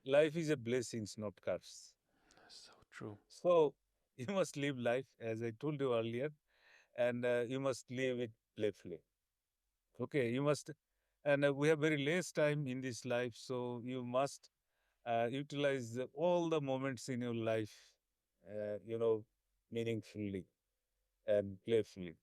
life is a blessing, not curse. So true. So you must live life, as I told you earlier, and you must live it playfully. Okay, you must, and we have very less time in this life, so you must utilize all the moments in your life, you know, meaningfully and playfully.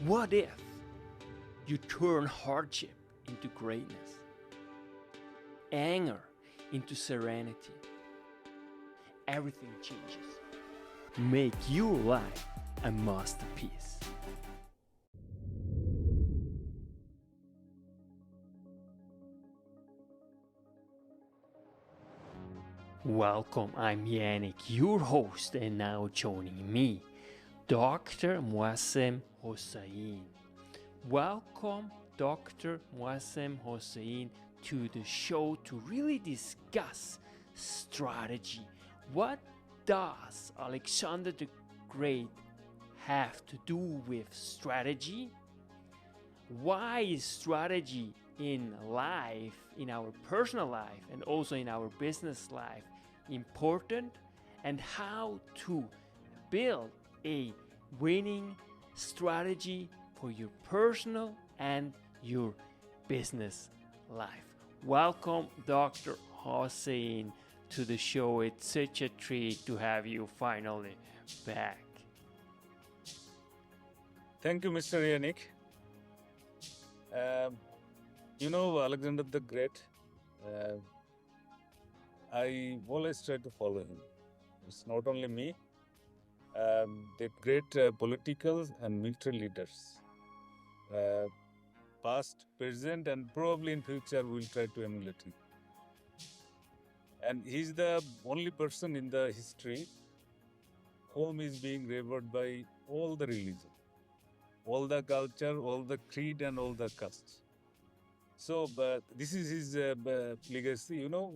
What if you turn hardship into greatness, anger into serenity? Everything changes. Make your life a masterpiece. Welcome, I'm Yannick, your host, and now joining me, Dr. Moazzem Hossain. Welcome, Dr. Moazzem Hossein, to the show to really discuss strategy. What does Alexander the Great have to do with strategy? Why is strategy in life, in our personal life, and also in our business life important? And how to build a winning strategy for your personal and your business life. Welcome, Dr. Hossein, to the show. It's such a treat to have you finally back. Thank you, Mr. Yannick. Um, you know, Alexander the Great, uh, I always try to follow him. It's not only me, the great political and military leaders, uh, past, present, and probably in future, will try to emulate him. And he's the only person in the history whom is being revered by all the religion, all the culture, all the creed, and all the castes. So, but this is his legacy. You know,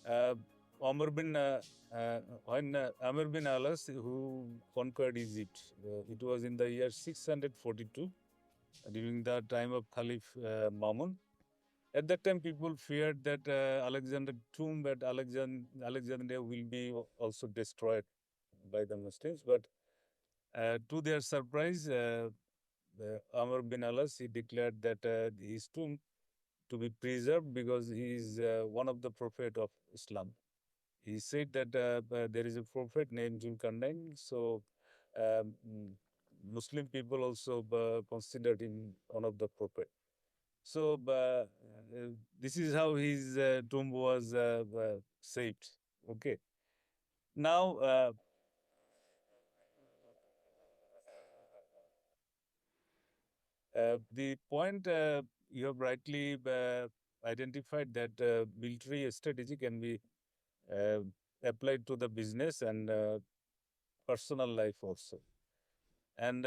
uh, Amr bin Amr bin Alas, who conquered Egypt, it was in the year 642 during the time of Caliph Mamun. At that time, people feared that Alexander tomb at Alexandria will be also destroyed by the Muslims. But to their surprise, Amr bin Alas, he declared that his tomb to be preserved because he is one of the prophet of Islam. He said that there is a prophet named Zulkarnain, so mm, Muslim people also considered him one of the prophet. So this is how his tomb was saved. Okay. Now, the point you have rightly identified that military strategy can be uh, applied to the business and personal life also. And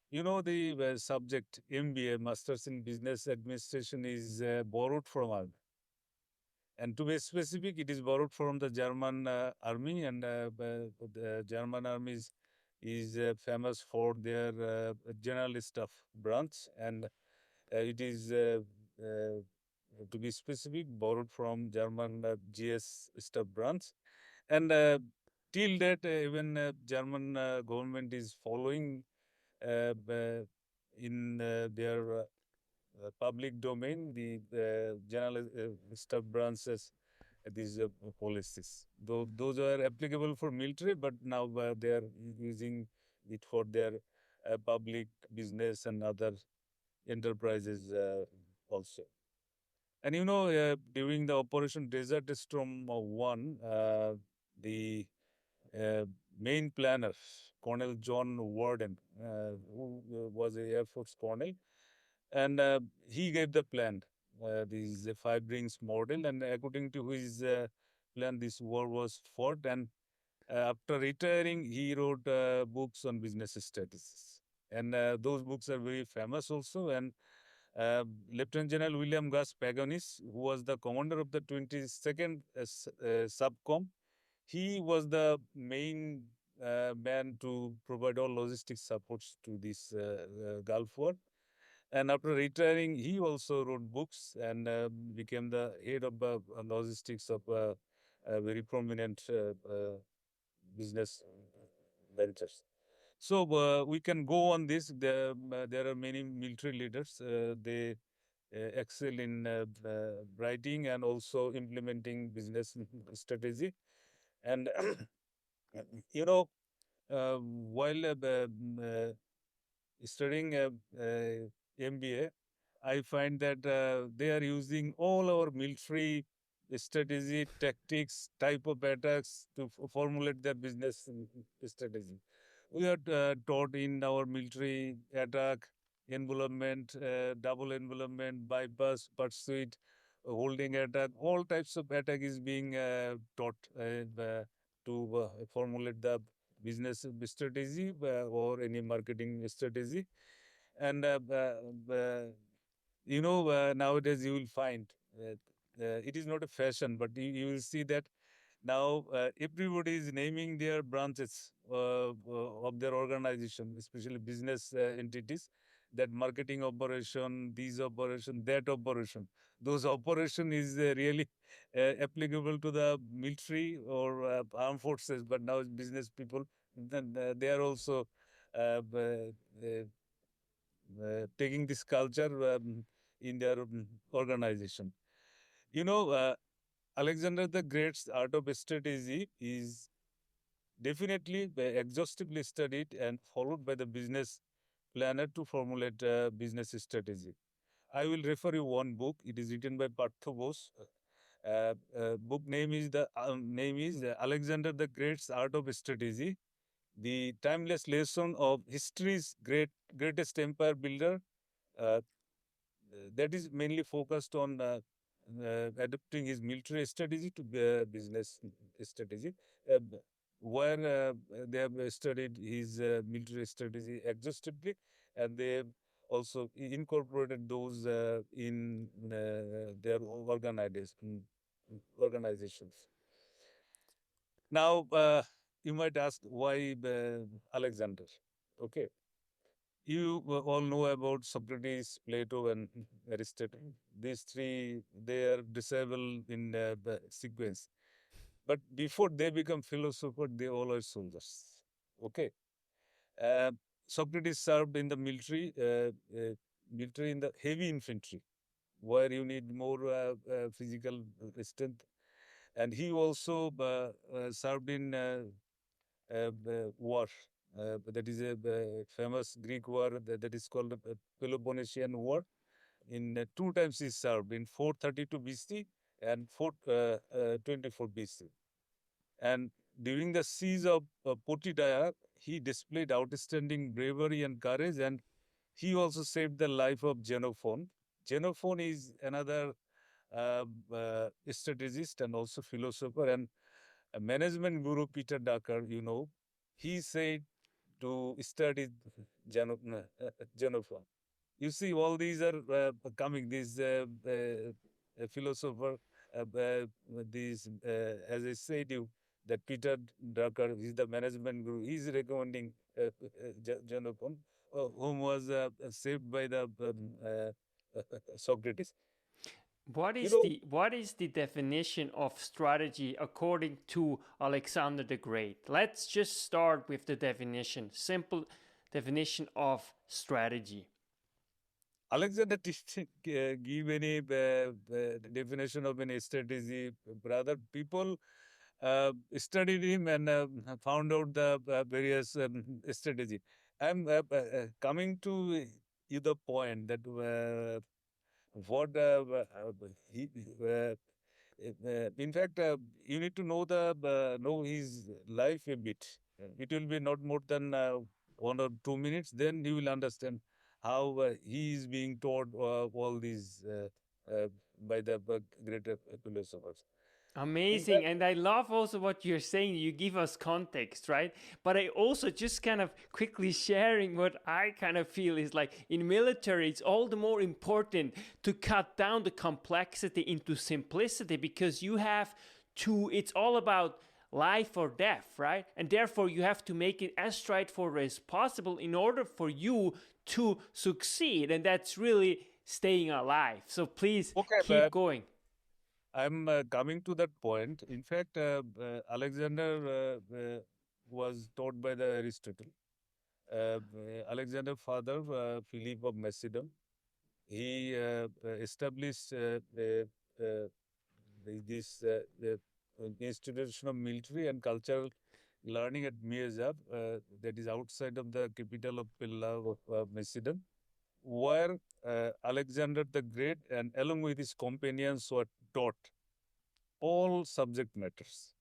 you know the subject MBA, Masters in Business Administration, is borrowed from and to be specific, it is borrowed from the German army, and the German army is famous for their general staff branch, and it is, to be specific, borrowed from German GS staff branch. And till that, even German government is following in their public domain, the general staff branches, these policies. Though those are applicable for military, but now they are using it for their public business and other enterprises also. And you know, during the Operation Desert Storm 1, the uh, main planner, Colonel John Warden, who was a Air Force colonel, and he gave the plan, this five rings model, and according to his plan, this war was fought. And after retiring, he wrote books on business strategies, and those books are very famous also. And Lieutenant General William Gus Pagonis, who was the commander of the 22nd Subcom, he was the main man to provide all logistic supports to this Gulf War. And after retiring, he also wrote books and became the head of logistics of a very prominent business ventures. So we can go on this. There are many military leaders. They excel in writing and also implementing business strategy. And you know, while studying MBA, I find that they are using all our military strategy, tactics, type of attacks to formulate their business strategy. We are taught in our military attack, envelopment, double envelopment, bypass, pursuit, holding attack, all types of attack is being taught to formulate the business strategy or any marketing strategy. And nowadays you will find it is not a fashion, but you will see that now everybody is naming their branches of their organization, especially business entities, that marketing operation, this operation, that operation. Those operation is really applicable to the military or armed forces, but now business people, then they are also taking this culture in their organization. You know, Alexander the Great's art of strategy is definitely exhaustively studied and followed by the business planner to formulate a business strategy. I will refer you one book. It is written by Partho Bose. Book name is Alexander the Great's Art of Strategy, the timeless lesson of history's greatest empire builder. Uh, that is mainly focused on adapting his military strategy to business strategy, uh, where they have studied his military strategy exhaustively, and they have also incorporated those in their organizations. Now, you might ask why Alexander? Okay. You all know about Socrates, Plato, and Aristotle. These three, they are disabled in the sequence. But before they become philosophers, they all are soldiers. Okay. Uh, Socrates served in the military in the heavy infantry, where you need more physical strength. And he also served in war. That is a famous Greek war that is called the Peloponnesian War. In two times he served in 432 BC and 424 BC. And during the siege of Potidaya, he displayed outstanding bravery and courage, and he also saved the life of Xenophon. Xenophon is another strategist and also philosopher, and a management guru, Peter Drucker, he said to study Xenophon. You see, all these are coming. These philosopher, these, as I said, you that Peter Drucker is the management guru. He's recommending Xenophon, whom was saved by the Socrates. You know, What is the definition of strategy according to Alexander the Great? Let's just start with the definition, simple definition of strategy. Alexander didn't give any definition of any strategy. Rather, people studied him and found out the various strategy. I'm coming to the point that what he in fact you need to know his life a bit. It will be not more than 1 or 2 minutes. Then you will understand how he is being taught all these by the great philosophers. In Amazing. fact, And I love also what you're saying. You give us context, right? But I also just kind of quickly sharing what I kind of feel is like in military, it's all the more important to cut down the complexity into simplicity because you have to, it's all about life or death, right? And therefore, you have to make it as straightforward as possible in order for you to succeed. And that's really staying alive. So please okay, keep going. I'm coming to that point. In fact, Alexander was taught by the Aristotle. Alexander's father, Philip of Macedon, he established this institution of military and cultural learning at Mirzab, that is outside of the capital of Pella of Macedon, where Alexander the Great and along with his companions were taught all subject matters.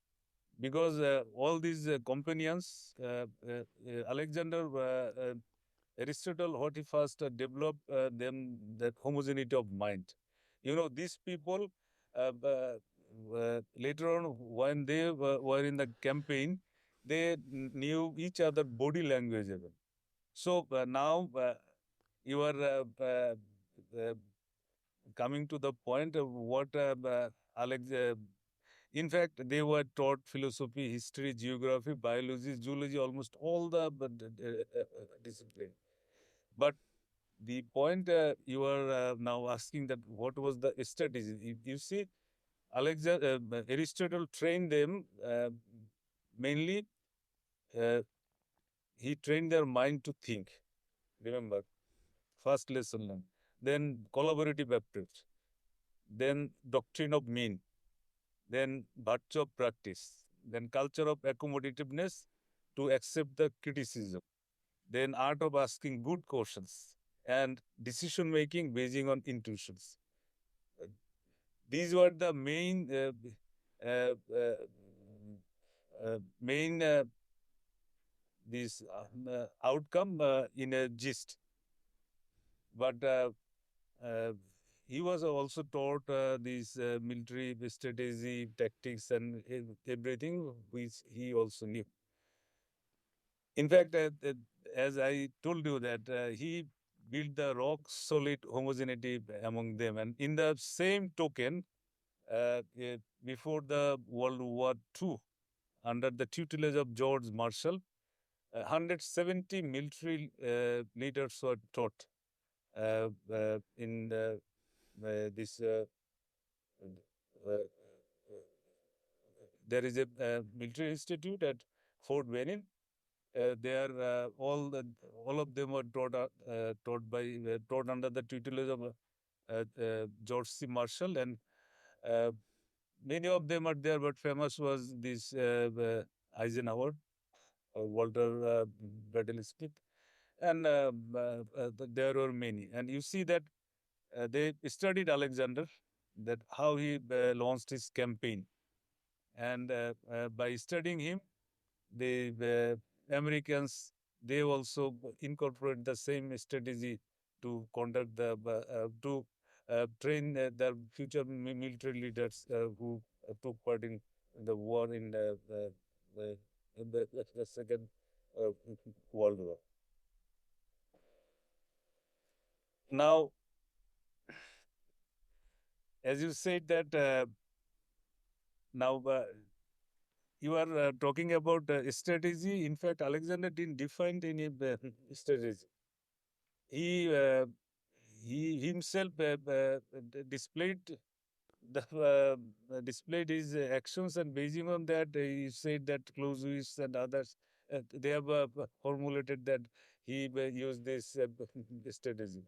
Because all these companions, Alexander, Aristotle, what he first developed them that homogeneity of mind. You know, these people later on when they were in the campaign, they knew each other body language even. So now you are coming to the point of what Alex. In fact, they were taught philosophy, history, geography, biology, zoology, almost all the discipline. But the point you are now asking that what was the strategy? You see, Aristotle trained them mainly. Uh, he trained their mind to think. Remember, first lesson learned. Then collaborative approach. Then doctrine of mean. Then virtue of practice. Then culture of accommodativeness to accept the criticism. Then art of asking good questions and decision making basing on intuitions. Uh, These were the uh, uh, main this outcome in a gist. But he was also taught these military strategy, tactics, and everything which he also knew. In fact, as I told you that he built the rock solid homogeneity among them, and in the same token, before the World War II, under the tutelage of George Marshall, 170 military leaders were taught in this. Uh, there is a military institute at Fort Benning. All of them were taught under the tutelage of George C. Marshall, and uh, many of them are there. But famous was this Eisenhower, Walter Bradley Smith, and there were many. And you see that they studied Alexander, that how he launched his campaign, and by studying him, the Americans they also incorporate the same strategy to conduct to train their future military leaders who took part in the war in the Second uh, World War. Now, as you said that now you are talking about strategy. In fact, Alexander didn't define any strategy. He uh, he himself displayed displayed his actions, and basing on that, he said that Clausewitz and others they have formulated that he used this strategy.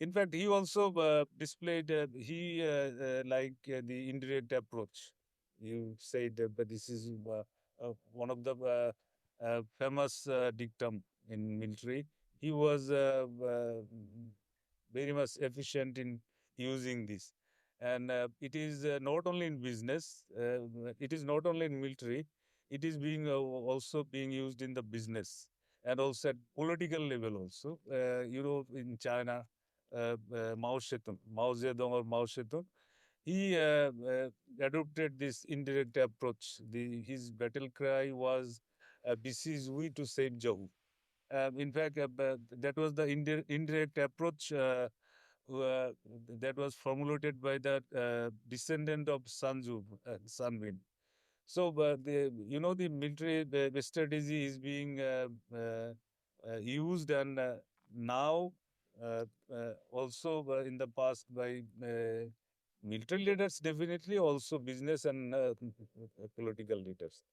In fact, he also displayed like the indirect approach. You said, but this is one of the famous dictum in military. He was very much efficient in using this, and it is not only in business. It is not only in military. It is being also being used in the business and also at political level also. In China Mao Zedong or Mao Zedong. he adopted this indirect approach. His battle cry was "This is we to save Jahu." In fact, that was the indirect approach uh, that was formulated by the descendant of Sanju, Sanwin. So, the military strategy is being used, and now also in the past by military leaders, definitely also business and political leaders.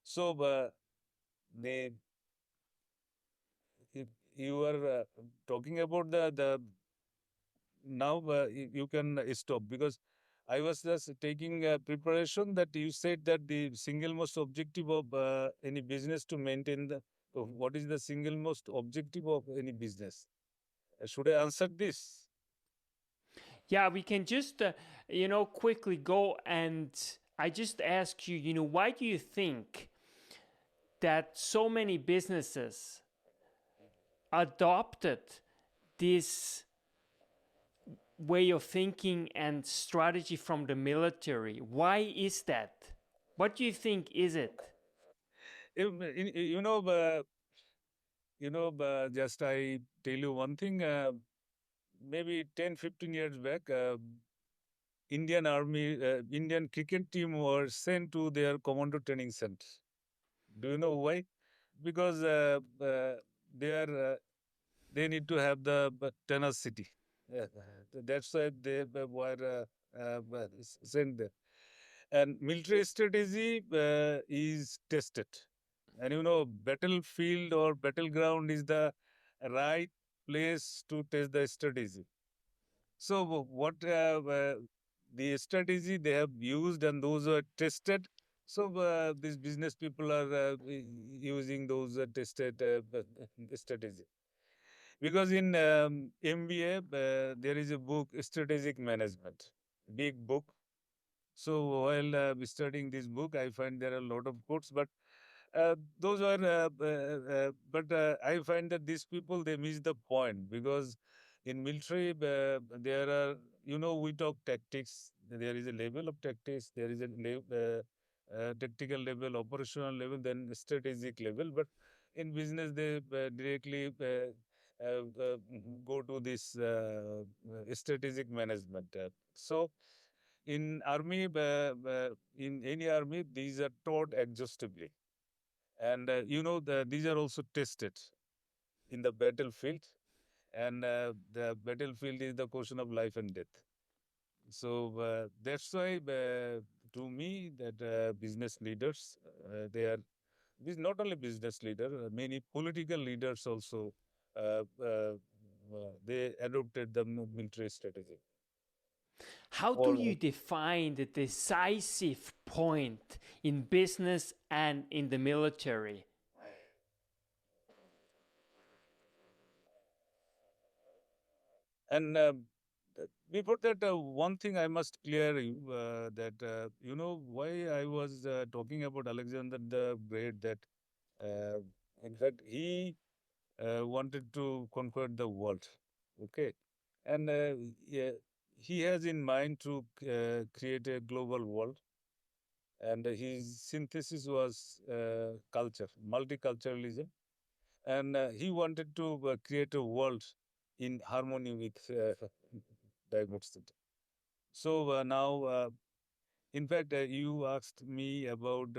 So, they if you are talking about the now you can stop because I was just taking preparation that you said that the single most objective of any business to maintain the what is the single most objective of any business? Should I answer this? Yeah, we can just, quickly go, and I just ask you, why do you think that so many businesses adopted this way of thinking and strategy from the military? Why is that? What do you think is it? You know, just I tell you one thing. Maybe 10, 15 years back, Indian Army, Indian cricket team were sent to their commando training center. Do you know why? Because they are they need to have the tenacity. That's why they were sent there. And military strategy is tested. And battlefield or battleground is the right place to test the strategy. So, the strategy they have used and those are tested. So, these business people are using those tested strategy. Because in MBA, there is a book, Strategic Management, big book. So while studying this book, I find there are a lot of quotes, but those are, but I find that these people they miss the point because in military there are we talk tactics. There is a level of tactics. There is a tactical level, operational level, then strategic level. But in business, they directly go to this strategic management. So in army, in any army, these are taught exhaustively, and these are also tested in the battlefield, and the battlefield is the question of life and death. So that's why, to me, that business leaders, they are this not only business leader, many political leaders also, they adopted the military strategy. How do Or you define the decisive point in business and in the military? and before that, one thing I must clear you that why I was talking about Alexander the Great. That uh, in fact he wanted to conquer the world. Okay, and yeah, he has in mind to create a global world, and his synthesis was culture, multiculturalism, and he wanted to create a world in harmony with diversity. So now, in fact, you asked me about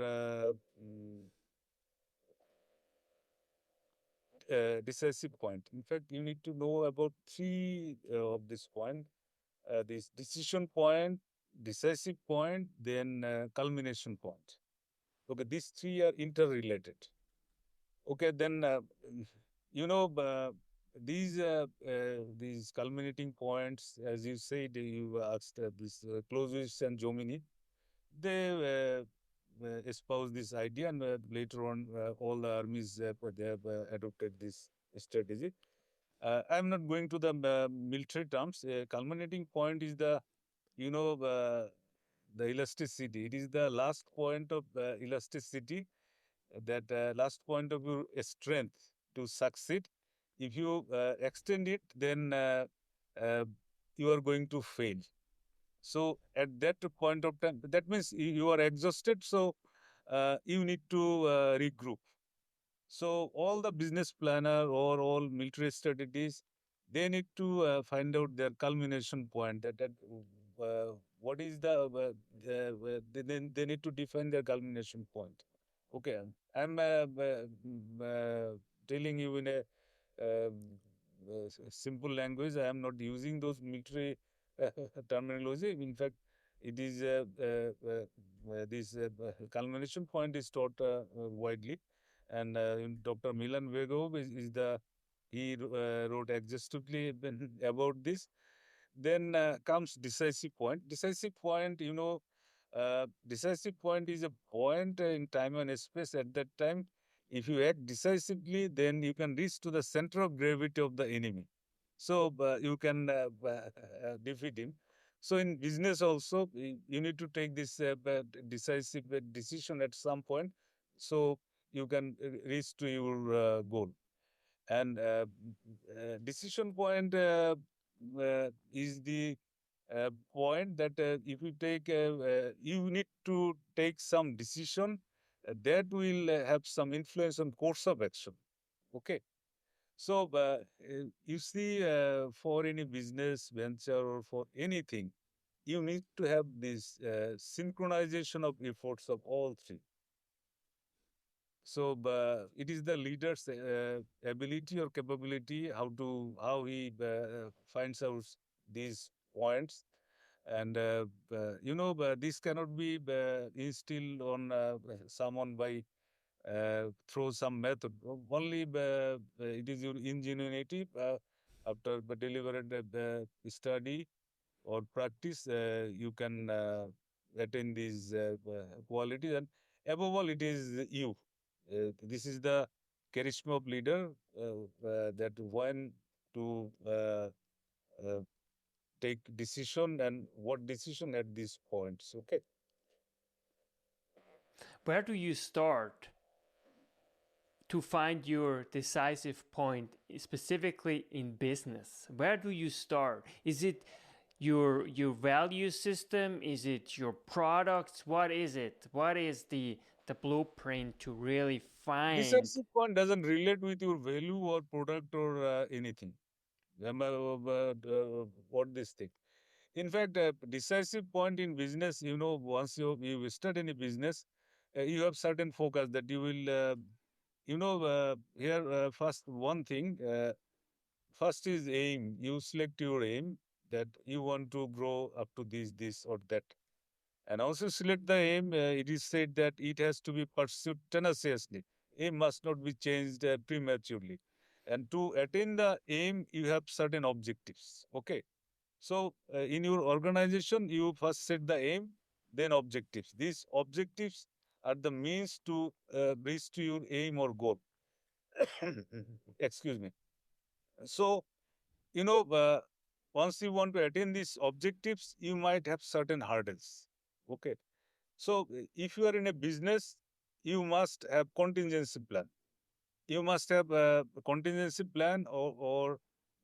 decisive point. In fact, you need to know about three of this point: this decision point, decisive point, then culmination point. Okay, these three are interrelated. Okay, then these culminating points, as you said, you asked this Clausewitz and Jomini. They espouse this idea, and later on, all the armies they have adopted this strategy. I'm not going to the military terms. Culminating point is the elasticity. It is the last point of elasticity, that last point of your strength to succeed. If you extend it, then uh, you are going to fail. So at that point of time, that means you are exhausted. So you need to regroup. So all the business planner or all military strategies, they need to find out their culmination point. That what is the they need to define their culmination point. Okay, I'm telling you in a simple language. I am not using those military terminology. In fact, it is this culmination point is taught widely, and Dr. Milan Vegov is the he wrote exhaustively about this. Then comes decisive point. Decisive point, decisive point is a point in time and space. At that time, if you act decisively, then you can reach to the center of gravity of the enemy. So you can defeat him. So in business also, you need to take this decisive decision at some point, so you can reach to your goal. And decision point is the point that if you take, you need to take some decision that will have some influence on course of action. Okay. So you see, for any business venture or for anything, you need to have this synchronization of efforts of all three. So it is the leader's ability or capability how he finds out these points, and this cannot be instilled on someone by through some method. Only it is your ingenuity after the deliberate study or practice, you can attain these qualities. And above all, it is you. This is the charisma of leader that when to uh, take decision and what decision at these points. Okay. Where do you start to find your decisive point, specifically in business? Where do you start? Is it your value system? Is it your products? What is it? What is the blueprint to really find? Decisive point doesn't relate with your value or product or anything. What this thing. In fact, decisive point in business, once you start any business, you have certain focus that you will, here first one thing, first is aim. You select your aim that you want to grow up to this or that. And also select the aim. It is said that it has to be pursued tenaciously. Aim must not be changed prematurely. And to attain the aim, you have certain objectives. Okay. So in your organization, you first set the aim, then objectives. These objectives are the means to reach to your aim or goal. Excuse me. So, you know, uh, once you want to attain these objectives, you might have certain hurdles. Okay. So, if you are in a business, you must have contingency plan. You must have a contingency plan, or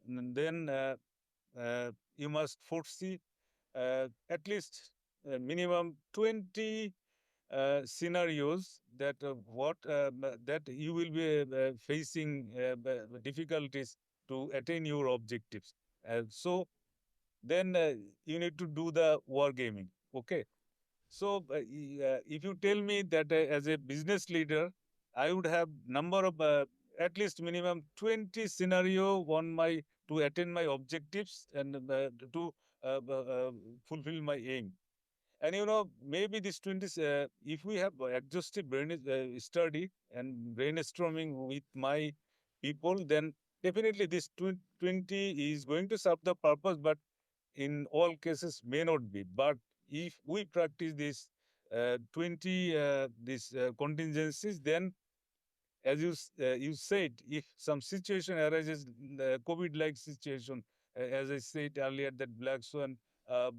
then you must foresee at least minimum 20 scenarios that that you will be facing difficulties to attain your objectives. So then you need to do the wargaming. Okay. So if you tell me that as a business leader, I would have number of at least minimum 20 scenario on my to attain my objectives and to fulfill my aim. And maybe this 20, if we have exhaustive brain study and brainstorming with my people, then definitely this 20 is going to serve the purpose, but in all cases may not be. But if we practice this 20 these contingencies, then as you said, if some situation arises, COVID-like situation, as I said earlier, that black swan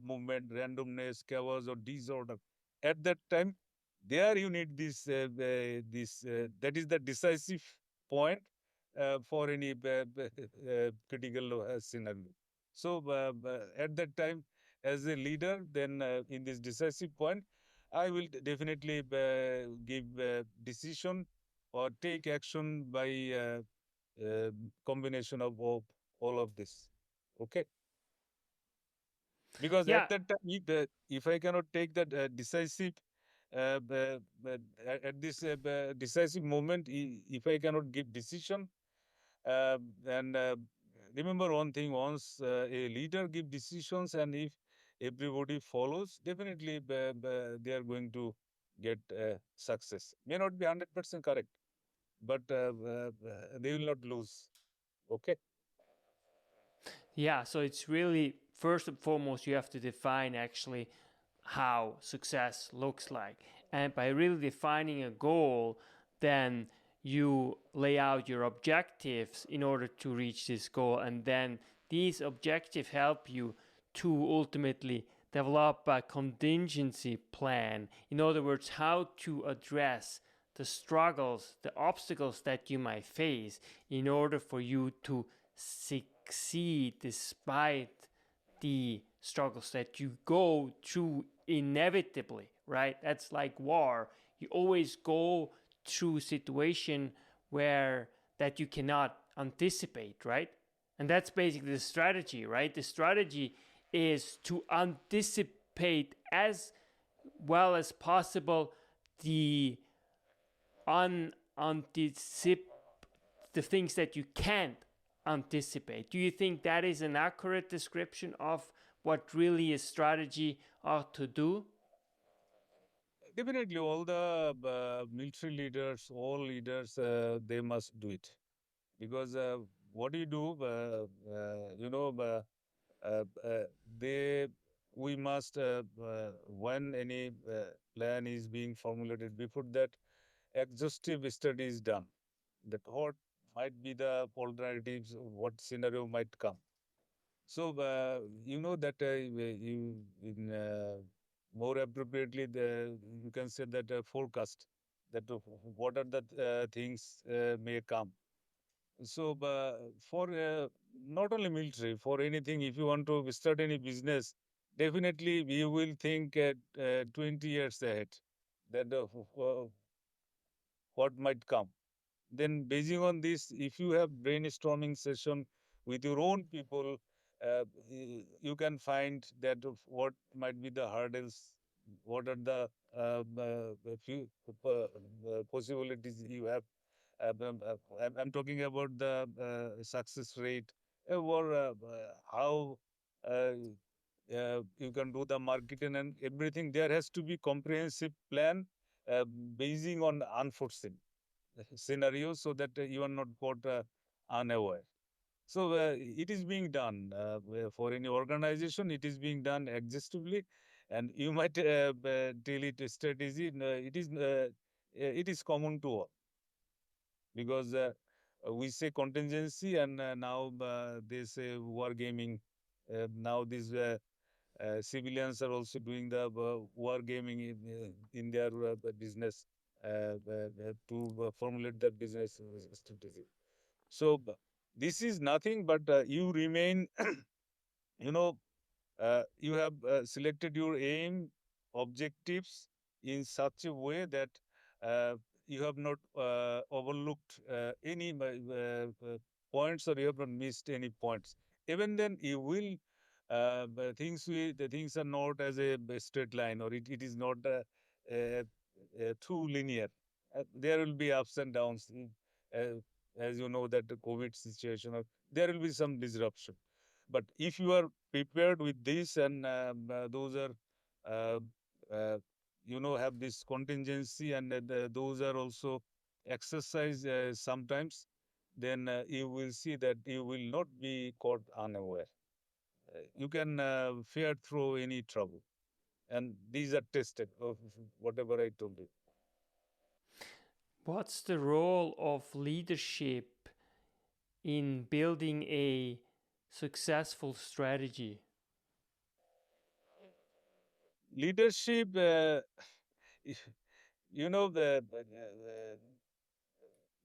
movement, randomness, chaos, or disorder, at that time, there you need this that is the decisive point for any critical scenario. So at that time, as a leader, then in this decisive point, I will definitely give decision or take action by combination of all of this. Okay, because Yeah, at that time, if I cannot take that decisive at this decisive moment, if I cannot give decision, and remember one thing: once a leader give decisions, and if everybody follows, definitely they are going to get success. May not be 100% correct, but they will not lose. Okay. yeah. So it's really first and foremost you have to define actually how success looks like. And by really defining a goal, then you lay out your objectives in order to reach this goal. And then these objectives help you to ultimately develop a contingency plan. In other words, how to address the struggles, the obstacles that you might face in order for you to succeed despite the struggles that you go through inevitably, right? That's like war. You always go through a situation where that you cannot anticipate, right? And that's basically the strategy, right? The strategy is to anticipate as well as possible the unanticip the things that you can't anticipate. Do you think that is an accurate description of what really a strategy ought to do? Definitely, all the military leaders, all leaders, they must do it because what do you do? Uh, uh, they we must when any plan is being formulated, before that exhaustive study is done, that what might be the alternatives, what scenario might come. So you know that you in more appropriately you can say that forecast that what are the things may come. So for not only military, for anything, if you want to start any business, definitely you will think 20 years ahead that what might come. Then basing on this, if you have brainstorming session with your own people, you can find that of what might be the hurdles, what are the few possibilities you have. I'm talking about the success rate, or how you can do the marketing and everything. There has to be comprehensive plan uh, basing on unforeseen scenarios so that you are not caught unaware. So it is being done for any organization. It is being done exhaustively, and you might tell it a strategy. No, it is common to all because we say contingency, and now they say wargaming. Now these civilians are also doing the wargaming in their business to formulate their business strategy. So this is nothing but you remain, you know, you have selected your aim, objectives in such a way that uh, you have not overlooked any points, or you have not missed any points. Even then, you will the things are not as a straight line, or it is not too linear. There will be ups and downs. As you know that the COVID situation, there will be some disruption. But if you are prepared with this, and those are, uh, uh, have this contingency, and those are also exercised sometimes, then you will see that you will not be caught unaware. You can fare through any trouble. And these are tested of whatever I told you. What's the role of leadership in building a successful strategy? Leadership, the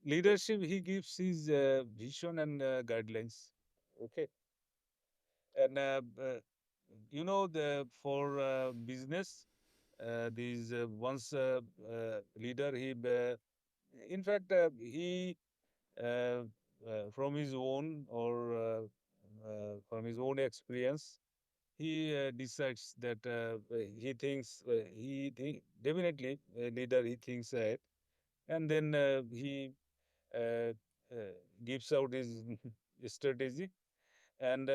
leadership, he gives his vision and guidelines. Okay. And the for business, these once leader, in fact, he uh, from his own or from his own experience, he decides that he thinks definitely leader he thinks ahead, and then he uh, uh, gives out his strategy. And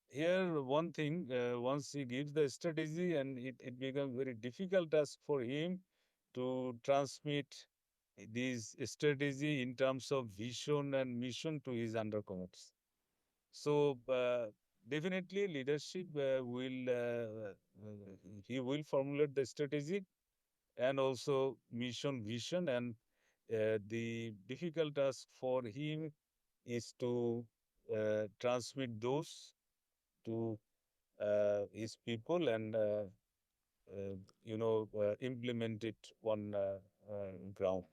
here, one thing, once he gives the strategy, and it becomes very difficult task for him to transmit this strategy in terms of vision and mission to his undercommons. So definitely, leadership he will formulate the strategy and also mission, vision, and the difficult task for him is to transmit those to his people and implement it on ground.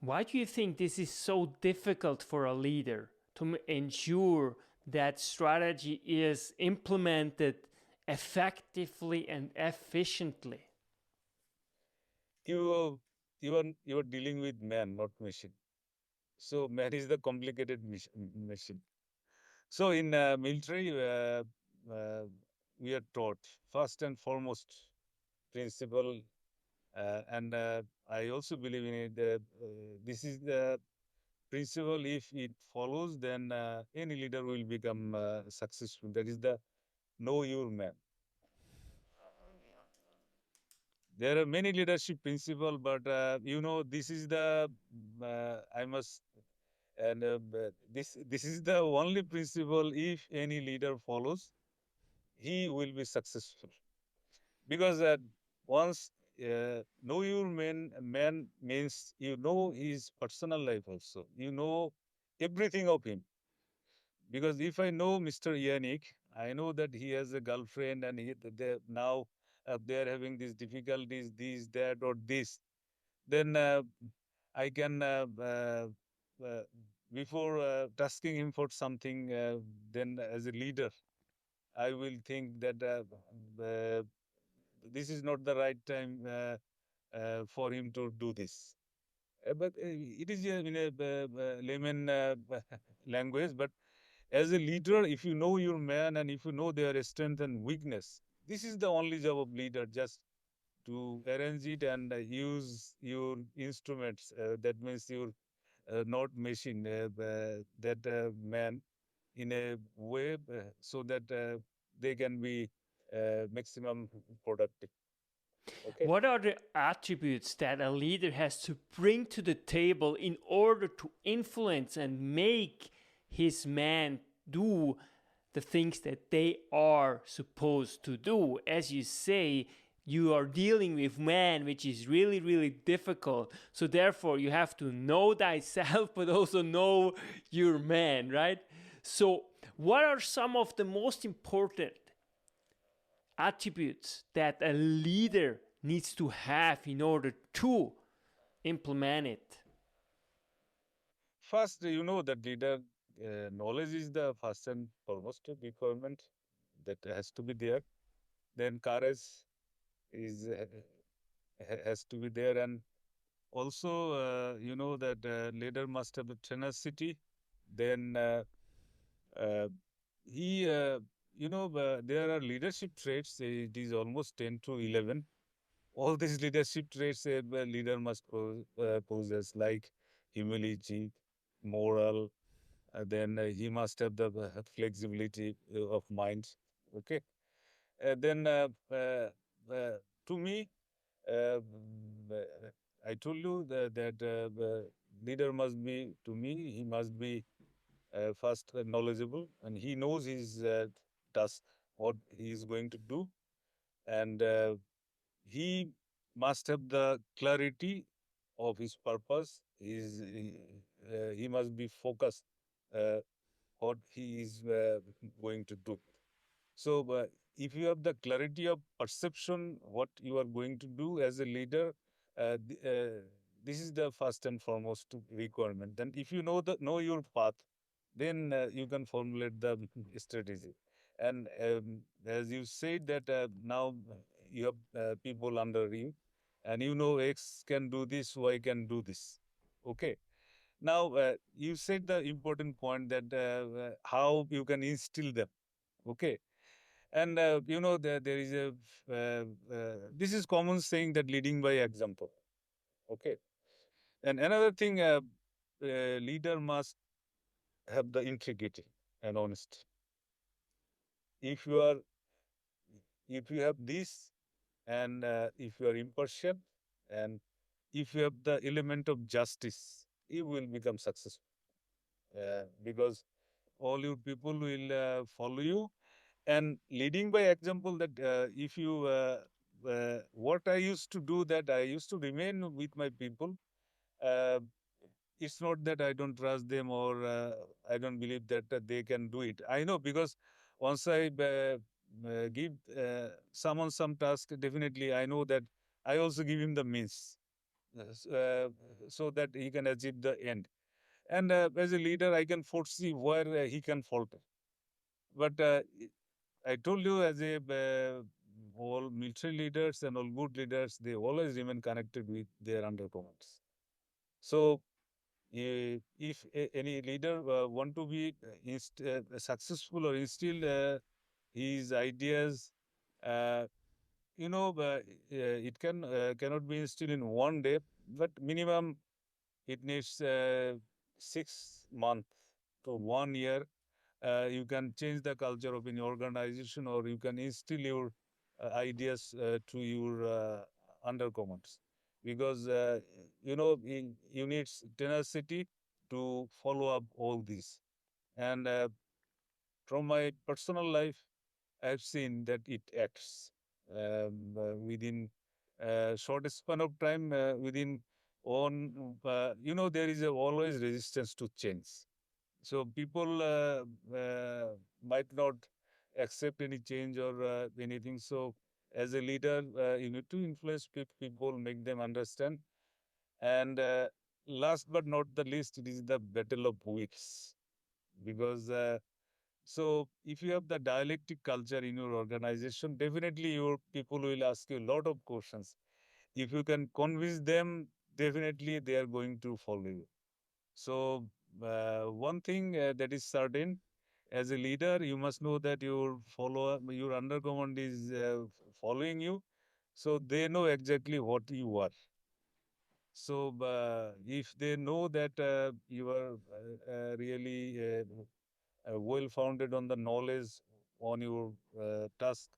Why do you think this is so difficult for a leader to ensure that strategy is implemented effectively and efficiently? You are dealing with man, not machine. So man is the complicated machine. So in military, uh, we are taught first and foremost principle, and I also believe in it. This is the principle. If it follows, then any leader will become successful. That is the know your man. There are many leadership principles, but this is the I must and this is the only principle. If any leader follows, he will be successful because once know your man means you know his personal life also. You know everything of him. Because if I know Mr. Yannick, I know that he has a girlfriend and now they are having these difficulties, this, that, or this. Then I can, uh, before tasking him for something, then as a leader, I will think that this is not the right time for him to do this. But it is in a layman language. But as a leader, if you know your man and if you know their strength and weakness, this is the only job of leader, just to arrange it and use your instruments. That means your not machine, that man in a way so that they can be maximum productive. Okay. What are the attributes that a leader has to bring to the table in order to influence and make his men do the things that they are supposed to do? As you say, you are dealing with man, which is really, really difficult. So, therefore, you have to know thyself, but also know your man, right? So, what are some of the most important attributes that a leader needs to have in order to implement it? First, you know that leader knowledge is the first and foremost requirement that has to be there. Then courage is has to be there, and also that leader must have the tenacity. Then uh, he there are leadership traits. It is almost 10 to 11. All these leadership traits a leader must possess, like humility, moral. Then he must have the flexibility of mind. Okay. Then to me, uh, I told you that leader must be, to me, he must be first knowledgeable, and he knows his task, what he is going to do, and he must have the clarity of his purpose. He must be focused uh, what he is going to do. So, if you have the clarity of perception, what you are going to do as a leader, this is the first and foremost requirement. Then, if you know your path, then you can formulate the strategy. And as you said that now you have people under you, and you know X can do this, Y can do this. Okay. Now you said the important point that how you can instill them. Okay. And there is a this is common saying that leading by example. Okay. And another thing, leader must have the integrity and honesty. If you are, if you have this, and if you are impartial, and if you have the element of justice, you will become successful. Because all your people will follow you, and leading by example. That if you what I used to do, that I used to remain with my people. Uh, it's not that I don't trust them, or I don't believe that they can do it. I know, because once I give someone some task, definitely I know that I also give him the means, so that he can achieve the end. And as a leader, I can foresee where he can falter. But I told you, as a all military leaders and all good leaders, they always remain connected with their undercommands. So if any leader want to be successful or instill his ideas, uh, it cannot be instilled in one day, but minimum it needs 6 months to 1 year. You can change the culture of any organization, or you can instill your ideas to your undercommands, because you need tenacity to follow up all this. And from my personal life, I've seen that it acts within short span of time, within on, there is always resistance to change. So people might not accept any change or anything. So as a leader, you need to influence people, make them understand. And last but not the least, it is the battle of wits. Because so if you have the dialectic culture in your organization, definitely your people will ask you a lot of questions. If you can convince them, definitely they are going to follow you. So, one thing that is certain, as a leader, you must know that your follower, your undercommand is following you, so they know exactly what you are. So, if they know that you are really well founded on the knowledge, on your task,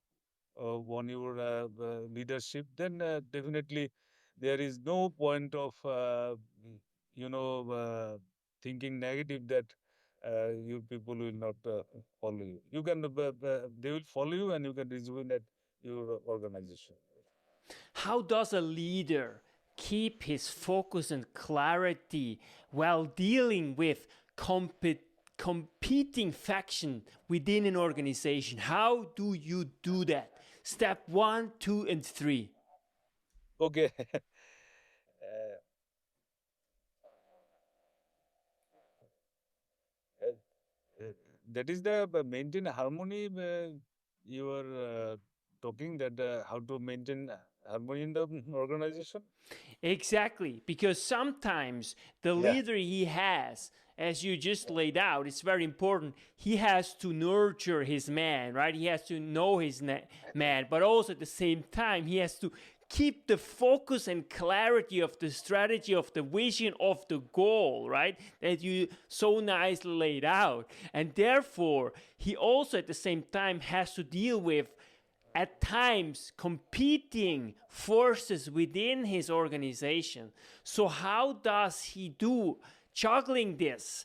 on your leadership, then definitely there is no point of you know thinking negative that your people will not follow you. You can they will follow you, and you can rejoin at your organization. How does a leader keep his focus and clarity while dealing with competing faction within an organization? How do you do that? Step 1, 2, and 3. Okay. Uh, that is the maintain harmony. You are talking that how to maintain harmony in the organization. Exactly, because sometimes the Yeah. leader he has, as you just laid out, it's very important. He has to nurture his man, right? He has to know his man, but also at the same time, he has to keep the focus and clarity of the strategy, of the vision, of the goal, right? That you so nicely laid out. And therefore, he also at the same time has to deal with at times competing forces within his organization. So, how does he do juggling this,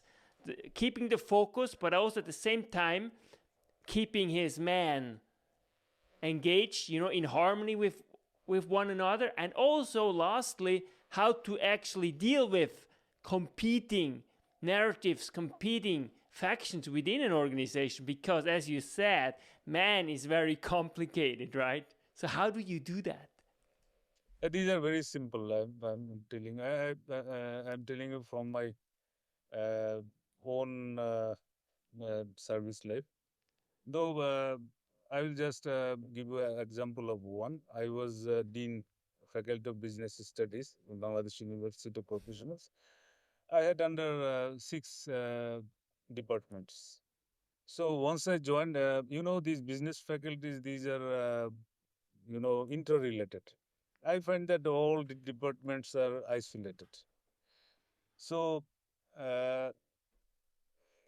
keeping the focus, but also at the same time keeping his man engaged, in harmony with one another, and also lastly, how to actually deal with competing narratives, competing factions within an organization, because as you said, man is very complicated, right? So how do you do that? These are very simple. I'm telling. I'm telling you from my uh, own service life. Though I will just give you an example of one. I was Dean Faculty of Business Studies in Bangladesh University of Professionals. I had under six departments. So once I joined, these business faculties, these are, interrelated. I find that all the departments are isolated. So uh,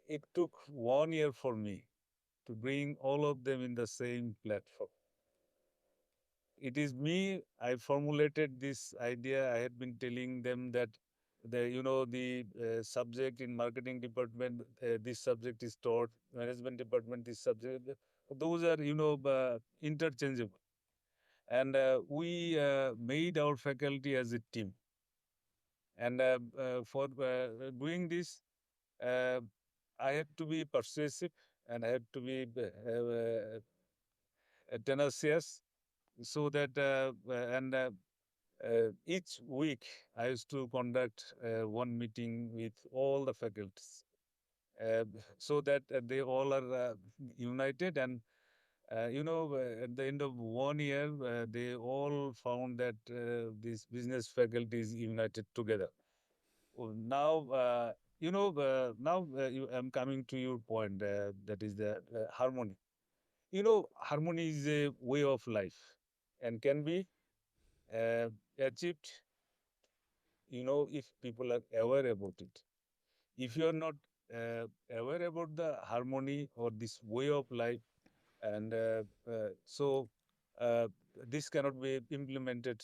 it took 1 year for me to bring all of them in the same platform. It is me. I formulated this idea. I had been telling them that the subject in marketing department, this subject is taught. Management department, this subject. Those are interchangeable, and we made our faculty as a team. And for doing this, uh, I had to be persuasive and I had to be tenacious so that and each week I used to conduct one meeting with all the faculties uh, so that they all are united and at the end of 1 year they all found that this business faculty is united together. Now I'm coming to your point, that is the harmony. Harmony is a way of life and can be uh, achieved, if people are aware about it. If you are not aware about the harmony or this way of life, and so uh, this cannot be implemented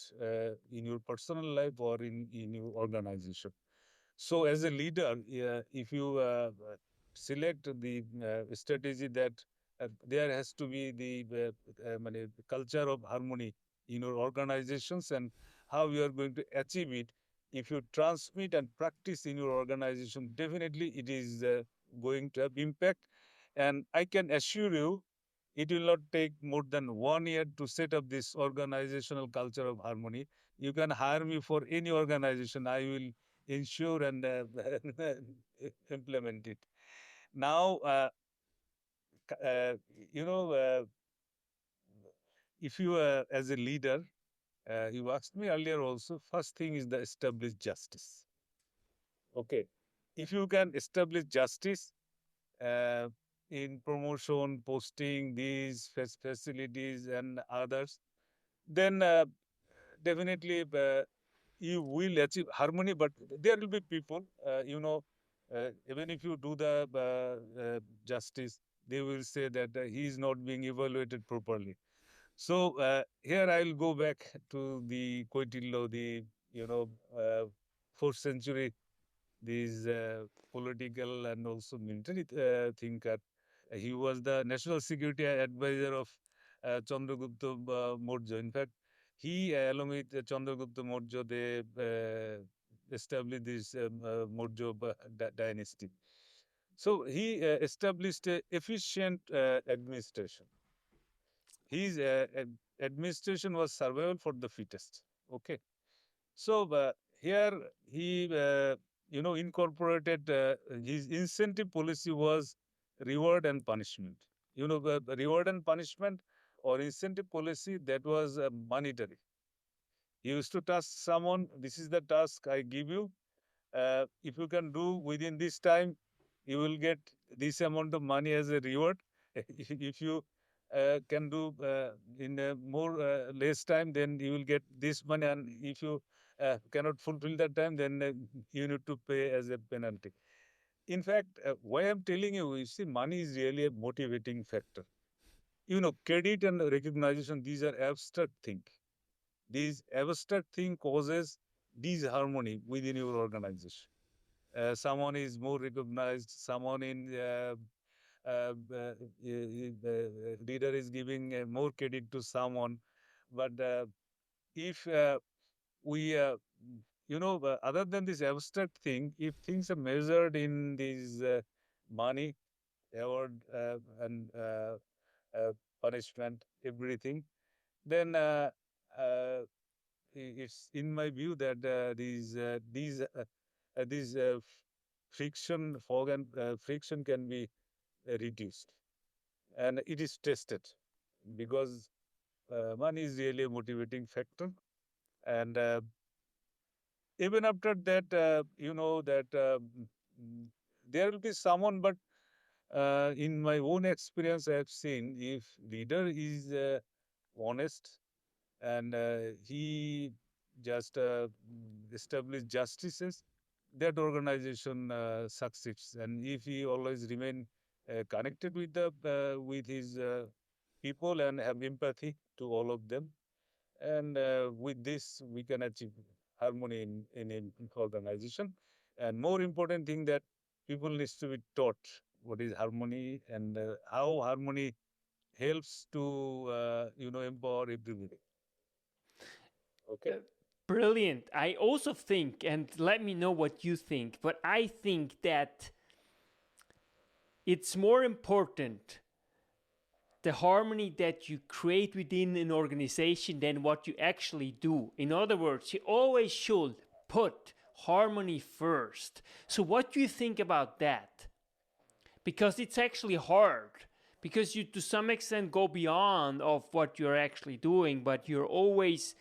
in your personal life or in your organization. So, as a leader, if you select the strategy that there has to be the culture of harmony in your organizations and how you are going to achieve it, if you transmit and practice in your organization, definitely it is going to have impact. And I can assure you, it will not take more than 1 year to set up this organizational culture of harmony. You can hire me for any organization. I will ensure and implement it. Now, c- uh, you know, if you as a leader, you asked me earlier also, first thing is the establish justice. Okay. If you can establish justice uh, in promotion, posting, these facilities and others, then definitely you will achieve harmony, but there will be people, even if you do the justice, they will say that he is not being evaluated properly. So here I will go back to the Koitillo, the you know uh, 4th century, these political and also military thinker. He was the national security advisor of Chandragupta Maurya. In fact, he, along with Chandragupta Maurya, they established this Maurya dynasty. So he established a efficient administration. His administration was survival for the fittest. Okay. So here he, incorporated his incentive policy was reward and punishment. The reward and punishment or incentive policy that was monetary. He used to task someone, this is the task I give you. If you can do within this time, you will get this amount of money as a reward. If you can do in a more less time, then you will get this money. And if you cannot fulfill that time, then you need to pay as a penalty. In fact, why I'm telling you, you see, money is really a motivating factor. Credit and recognition, these are abstract things. These abstract thing causes disharmony within your organization. Someone is more recognized, someone in the leader is giving more credit to someone. But if we, other than this abstract thing, if things are measured in this money, award, and punishment, everything, then uh, it's in my view that these friction, fog and friction can be reduced. and it is tested because money is really a motivating factor. And even after that, that mm, there will be someone, but in my own experience, I have seen if leader is honest and he just establish justices, that organization succeeds. And if he always remain connected with the with his people and have empathy to all of them, and with this we can achieve harmony in organization. And more important thing that people needs to be taught what is harmony and how harmony helps to empower everybody. Okay. Uh, Brilliant. I also think, and let me know what you think, but I think that it's more important the harmony that you create within an organization than what you actually do. In other words, you always should put harmony first. So, what do you think about that? Because it's actually hard. Because you, to some extent, go beyond of what you're actually doing, but you're always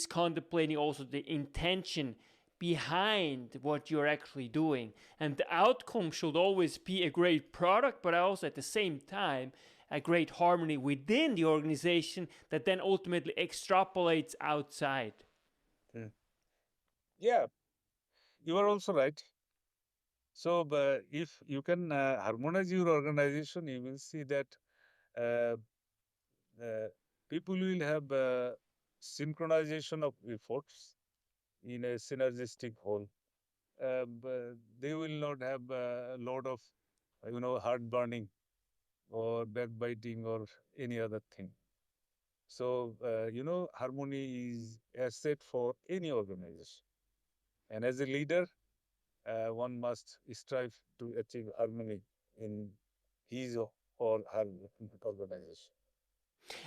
contemplating also the intention behind what you're actually doing. And the outcome should always be a great product, but also at the same time a great harmony within the organization that then ultimately extrapolates outside. Mm. Yeah, you are also right. So, but if you can harmonize your organization, you will see that uh, uh, people will have synchronization of efforts in a synergistic whole. But they will not have a lot of, heart burning or backbiting or any other thing. So, harmony is asset for any organization. And as a leader, one must strive to achieve harmony in his or her organization.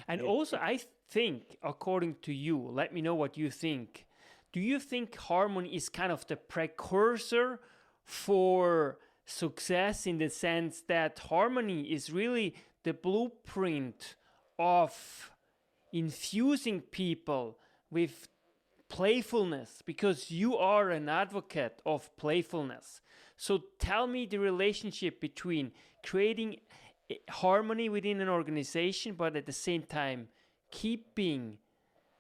And If, also, I think, according to you, let me know what you think. Do you think harmony is kind of the precursor for success in the sense that harmony is really the blueprint of infusing people with playfulness because you are an advocate of playfulness. So tell me the relationship between creating harmony within an organization, but at the same time keeping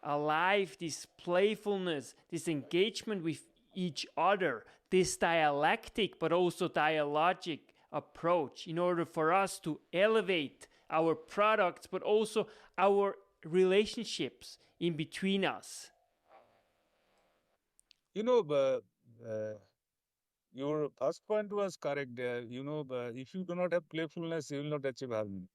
alive this playfulness, this engagement with each other, this dialectic but also dialogic approach in order for us to elevate our products but also our relationships in between us. but, your first point was correct. But if you do not have playfulness, you will not achieve harmony.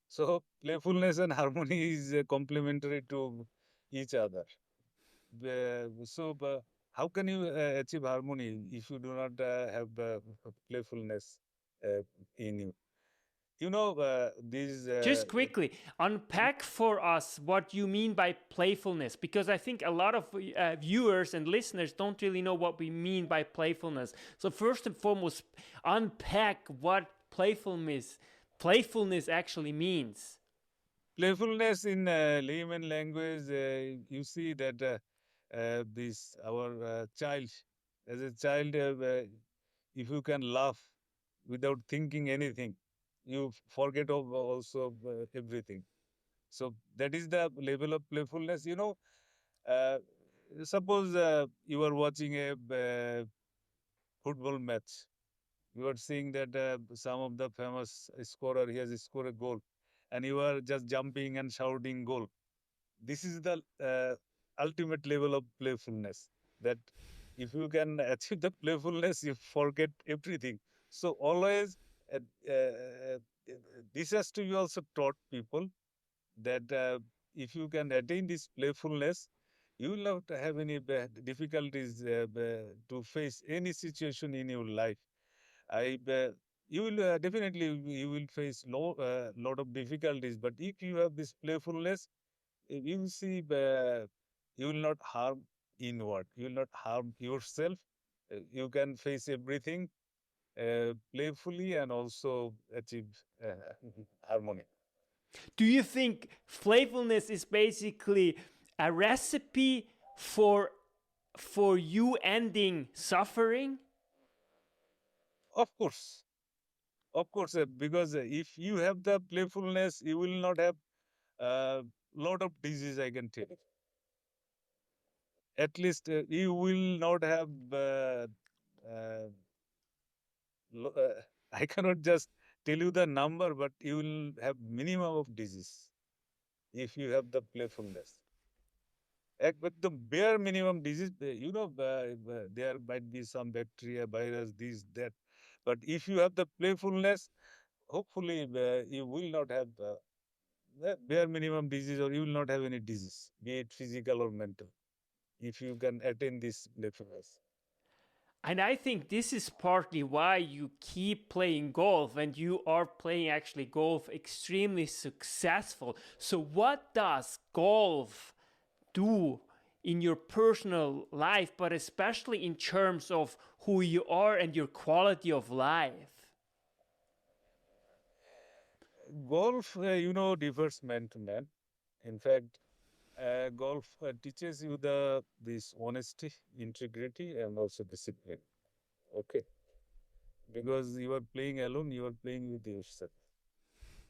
So, playfulness and harmony is complementary to each other. So, how can you achieve harmony if you do not have playfulness uh, in you? These. Just quickly unpack for us what you mean by playfulness, because I think a lot of viewers and listeners don't really know what we mean by playfulness. So first and foremost, unpack what playfulness actually means. Playfulness in layman language, you see that this our child, as a child, if you can laugh without thinking anything, you forget of also everything. So that is the level of playfulness. Uh, suppose you are watching a football match. You are seeing that some of the famous scorer he has scored a goal, and you are just jumping and shouting goal. This is the ultimate level of playfulness. That if you can achieve the playfulness, you forget everything. So always, uh, uh, this has to be also taught people that if you can attain this playfulness, you will not have any difficulties to face any situation in your life. I You will definitely you will face lot of difficulties, but if you have this playfulness, you will see you will not harm inward. You will not harm yourself. You can face everything playfully and also achieve harmony. Do you think playfulness is basically a recipe for you ending suffering? Of course, because if you have the playfulness, you will not have a lot of disease. I can tell you. At least you will not have. Uh, I cannot just tell you the number, but you will have minimum of disease if you have the playfulness. But the bare minimum disease, there might be some bacteria, virus, this, that. But if you have the playfulness, hopefully you will not have the bare minimum disease, or you will not have any disease, be it physical or mental, if you can attain this playfulness. And I think this is partly why you keep playing golf and you are playing actually golf extremely successful. So, what does golf do in your personal life, but especially in terms of who you are and your quality of life? Golf, differs man to man. In fact, golf teaches you this honesty, integrity, and also discipline. Okay, because you are playing alone, you are playing with yourself.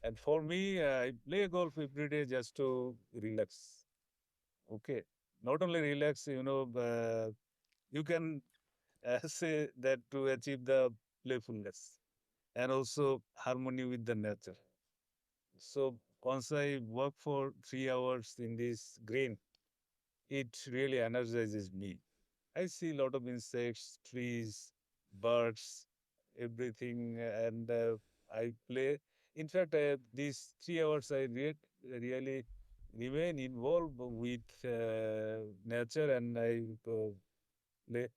And for me, I play golf every day just to relax. Okay, not only relax, you can say that to achieve the playfulness and also harmony with the nature. So once I work for 3 hours in this green, it really energizes me. I see a lot of insects, trees, birds, everything, and I play. In fact, these 3 hours really remain involved with nature, and I play.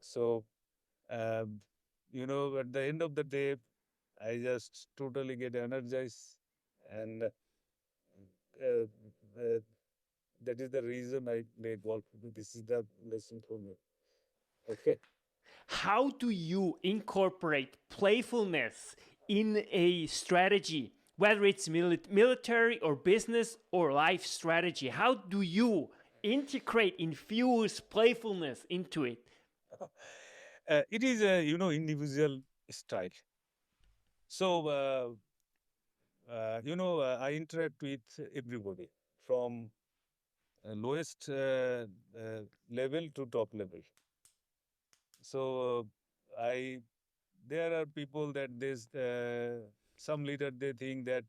So, um, at the end of the day, I just totally get energized, and that is the reason I play golf. This is the lesson for me. Okay. How do you incorporate playfulness in a strategy, whether it's military or business or life strategy? How do you integrate, infuse playfulness into it? It is a individual style. So I interact with everybody from lowest level to top level. So I there are people that there's some leader they think that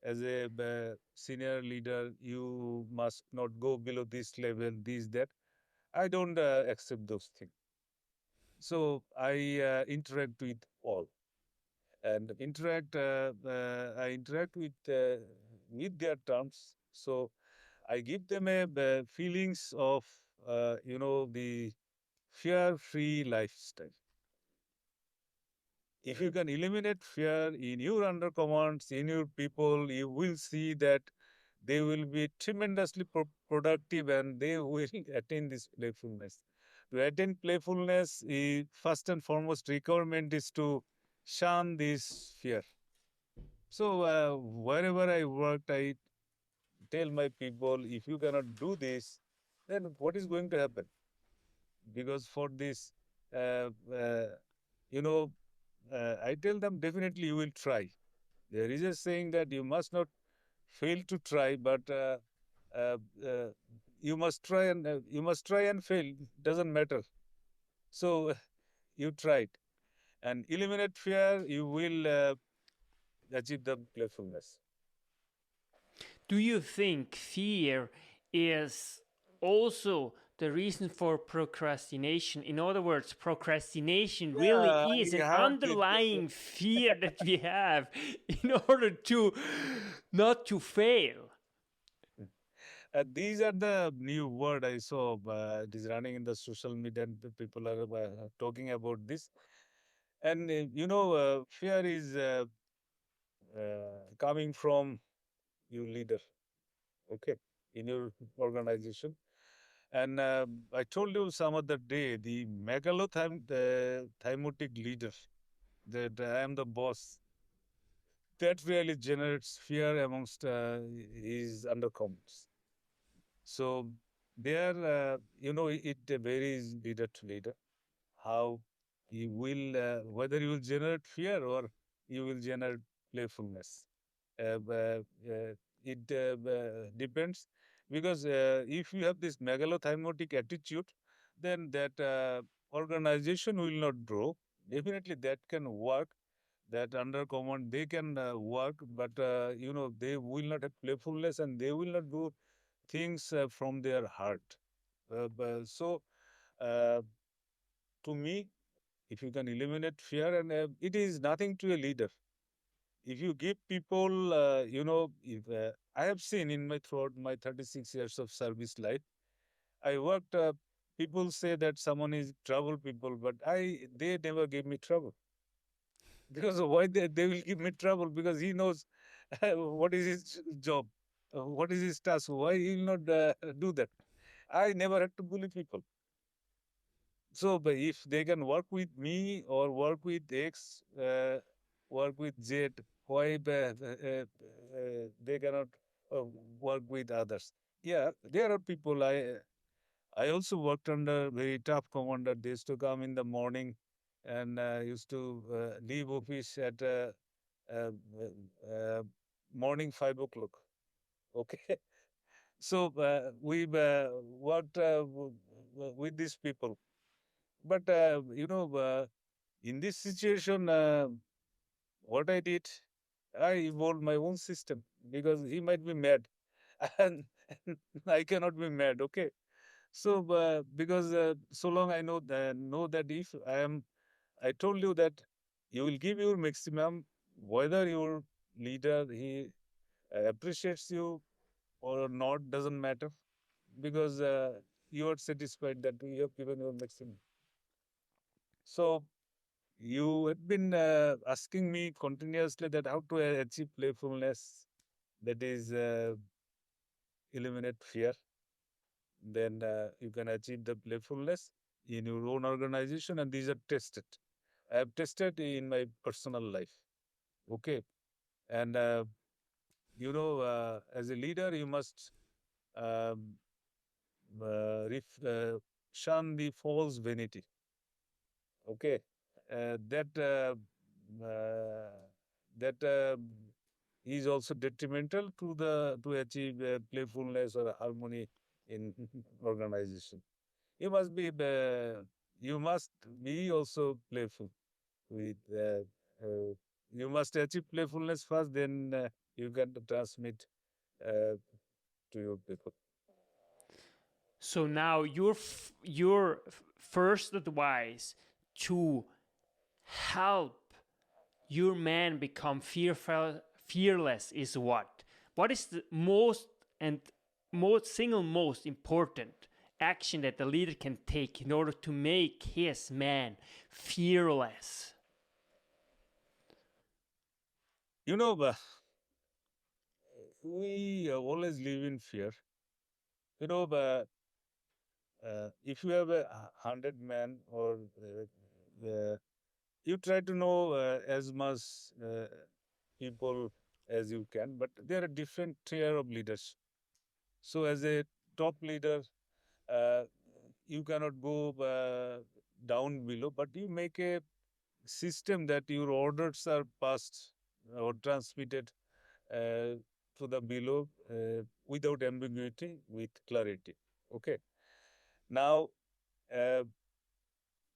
as a senior leader you must not go below this level, this that. I don't accept those things. So I interact with all. And I interact with their terms. So I give them a feelings of the fear-free lifestyle. If you can eliminate fear in your under commands, in your people, you will see that they will be tremendously productive and they will attain this playfulness. To attain playfulness, first and foremost requirement is to shun this fear. So wherever I worked, I tell my people, if you cannot do this, then what is going to happen? Because for this, uh, uh, you know, I tell them definitely you will try. There is a saying that you must not fail to try, but uh, uh, you must try and fail. Doesn't matter. So you tried and eliminate fear. You will achieve the playfulness. Do you think fear is also the reason for procrastination? In other words, procrastination really Yeah, is I an heard it. underlying fear that we have in order to not to fail. These are the new word I saw. It is running in the social media, and the people are talking about this. And fear is coming from your leader, okay, in your organization. And I told you some other day the megalothymotic leader. that I am the boss, that really generates fear amongst his undercommons. So there, it varies leader to leader how you will, whether you will generate fear or you will generate playfulness. Uh, uh, uh, it depends because if you have this megalothymotic attitude, then that organization will not grow. Definitely, that can work. That under command they can work, but they will not have playfulness and they will not do things from their heart. So, uh, to me, if you can eliminate fear, and it is nothing to a leader. If you give people, if I have seen in my throughout my 36 years of service life, I worked. People say that someone is trouble people, but they never gave me trouble because why they will give me trouble because he knows what is his job, what is his task, why he will not do that. I never had to bully people. So, but if they can work with me or work with X, work with Z, why they cannot work with others? Yeah, there are people. I also worked under very tough commander. They used to come in the morning and used to leave office at uh, uh, morning 5 o'clock. Okay, so we worked with these people. But in this situation, what I did, I evolved my own system because he might be mad, and I cannot be mad. Okay, so because so long I know that if I told you that you will give your maximum, whether your leader he appreciates you or not doesn't matter because you are satisfied that you have given your maximum. So you have been asking me continuously that how to achieve playfulness, that is eliminate fear. Then you can achieve the playfulness in your own organization, and these are tested. I have tested in my personal life. Okay, and as a leader, you must um, shun the false vanity. Okay, that that is also detrimental to achieve playfulness or harmony in organization. You must be you must be also playful with you must achieve playfulness first, then you can transmit uh, to your people. So now your first advice to help your man become fearless is what? What is the most and most important action that the leader can take in order to make his man fearless? You know, we always live in fear. You know, if you have 100 men or you try to know as much people as you can, but there are different tier of leaders. So as a top leader, uh, you cannot go down below, but you make a system that your orders are passed or transmitted uh, to the below without ambiguity, with clarity. Okay. Now, uh,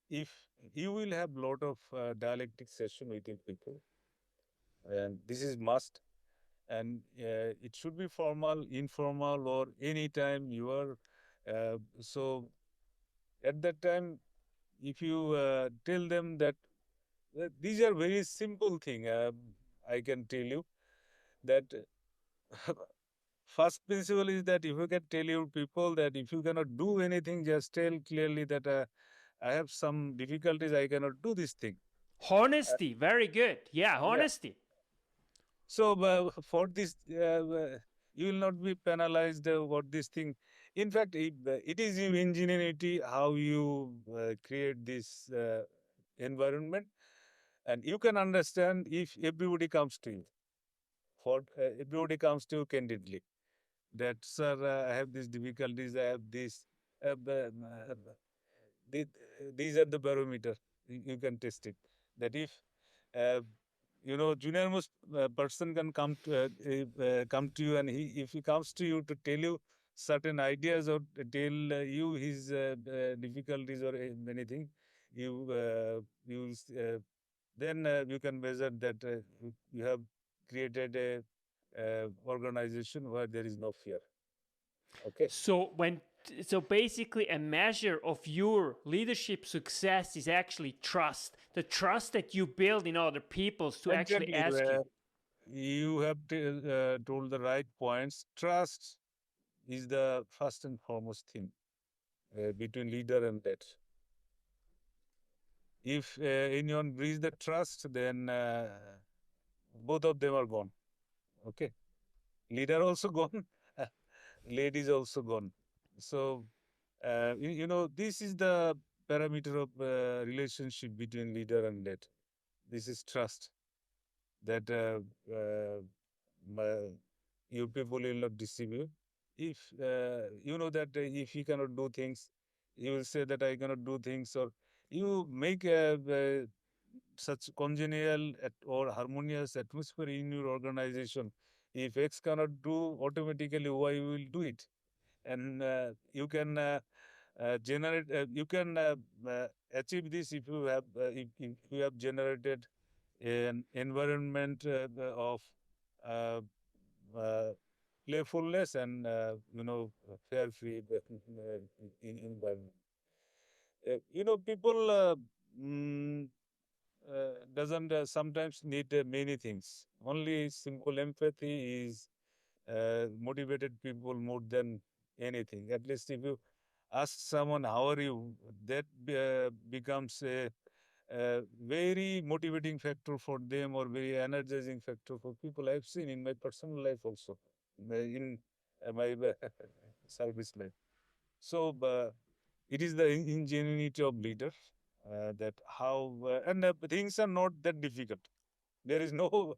if you will have lot of dialectic session with your people, and this is must, and it should be formal, informal, or anytime you are. So at that time, if you tell them that these are very simple thing, I can tell you that first principle is that if you can tell your people that if you cannot do anything, just tell clearly that I have some difficulties, I cannot do this thing. Honesty, very good. Yeah, Yeah. honesty. So for this, you will not be penalized for this thing. In fact, it is your ingenuity how you create this environment. And you can understand if everybody comes to you, for everybody comes to you candidly, that, sir, I have these difficulties, I have this. Uh, b- uh, the- these are the barometer. You can test it. That if uh, junior most person can come to you, and if he comes to you to tell you certain ideas or to tell you his difficulties or anything, then you can measure that you have created a organization where there is no fear. Okay. So basically a measure of your leadership success is actually trust. The trust that you build in other people to actually Exactly. ask you. You have told the right points. Trust is the first and foremost thing between leader and that. If anyone breaches the trust, then both of them are gone. Okay. Leader also gone, ladies also gone. So, this is the parameter of relationship between leader and lead. This is trust that your people will not deceive you. If you know that if he cannot do things, you will say that I cannot do things, or you make such congenial or harmonious atmosphere in your organization. If X cannot do, automatically Y will do it, and you can generate. You can achieve this if you have if you have generated an environment of uh, uh, playfulness and fair free environment. People mm, doesn't sometimes need many things. Only simple empathy is motivated people more than anything. At least if you ask someone how are you, that becomes a very motivating factor for them, or very energizing factor for people. I've seen in my personal life also, in my service life. So it is the ingenuity of leader that how and things are not that difficult. There is no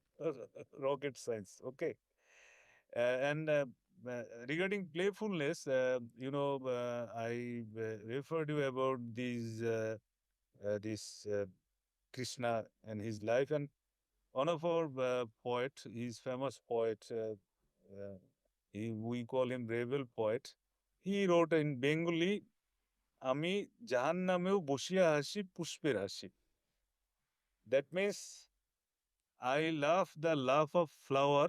rocket science. Okay, and regarding playfulness, I referred you about these this Krishna and his life, and one of our poet, his famous poet, we call him rebel poet. He wrote in Bengali, "আমি জাহান্নামেও বসিয়া হাসি পুষ্পের হাসি." That means I love the laugh of flower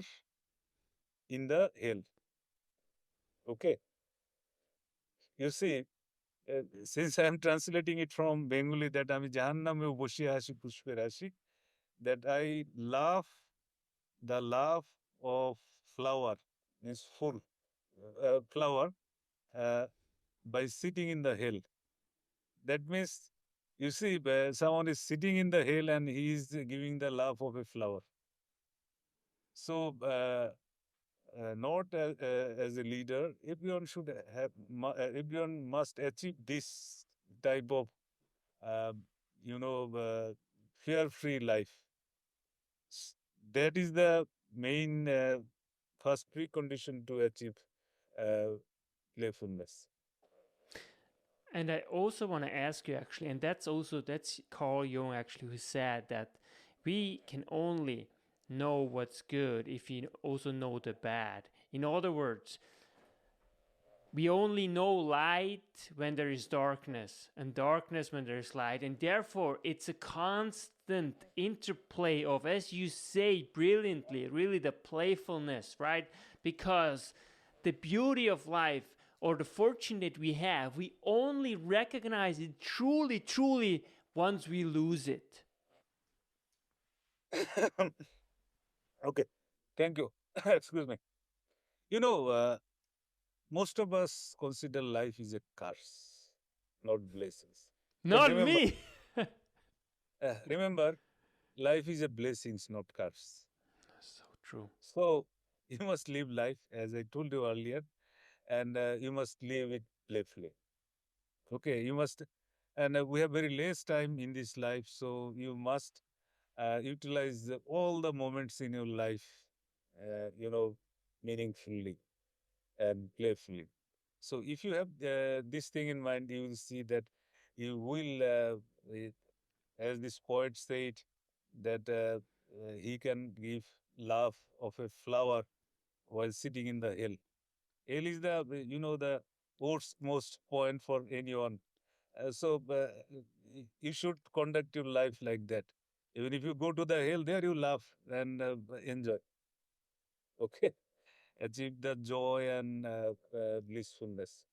in the hell. Okay, you see, since I am translating it from Bengali, that আমি জাহান্নামেও বসিয়া হাসি পুষ্পের হাসি, that I laugh the laugh of flower, means full flower, uh, by sitting in the hell. That means, you see, someone is sitting in the hell and he is giving the laugh of a flower. So, not as a leader, everyone should have, everyone must achieve this type of, uh, fear-free life. That is the main first precondition to achieve uh, playfulness. And I also want to ask you actually, and that's Carl Jung actually who said that we can only know what's good if we also know the bad. In other words, we only know light when there is darkness, and darkness when there is light, and therefore it's a constant interplay of, as you say brilliantly, really the playfulness, right? Because the beauty of life, or the fortune that we have, we only recognize it truly, truly once we lose it. Okay, thank you. Excuse me. You know, most of us consider life is a curse, not blessings. But Not me! remember, life is a blessings, not curse. So true. So you must live life, as I told you earlier, and you must live it playfully. Okay, you must, and we have very less time in this life, so you must utilize all the moments in your life, meaningfully and playfully. So if you have this thing in mind, you will see that you will, as this poet said, that he can give love of a flower while sitting in the hill. Hill is the most point for anyone. You should conduct your life like that. Even if you go to the hill, there you laugh and enjoy. Okay, achieve the joy and blissfulness.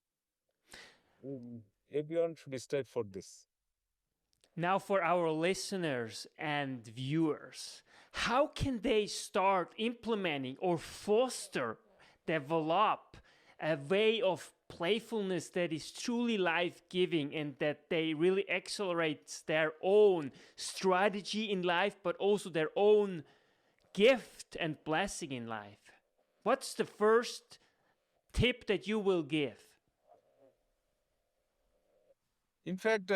Everyone should strive for this. Now, for our listeners and viewers, how can they start implementing or foster, develop a way of playfulness that is truly life giving and that they really accelerates their own strategy in life, but also their own gift and blessing in life? What's the first tip that you will give? In fact,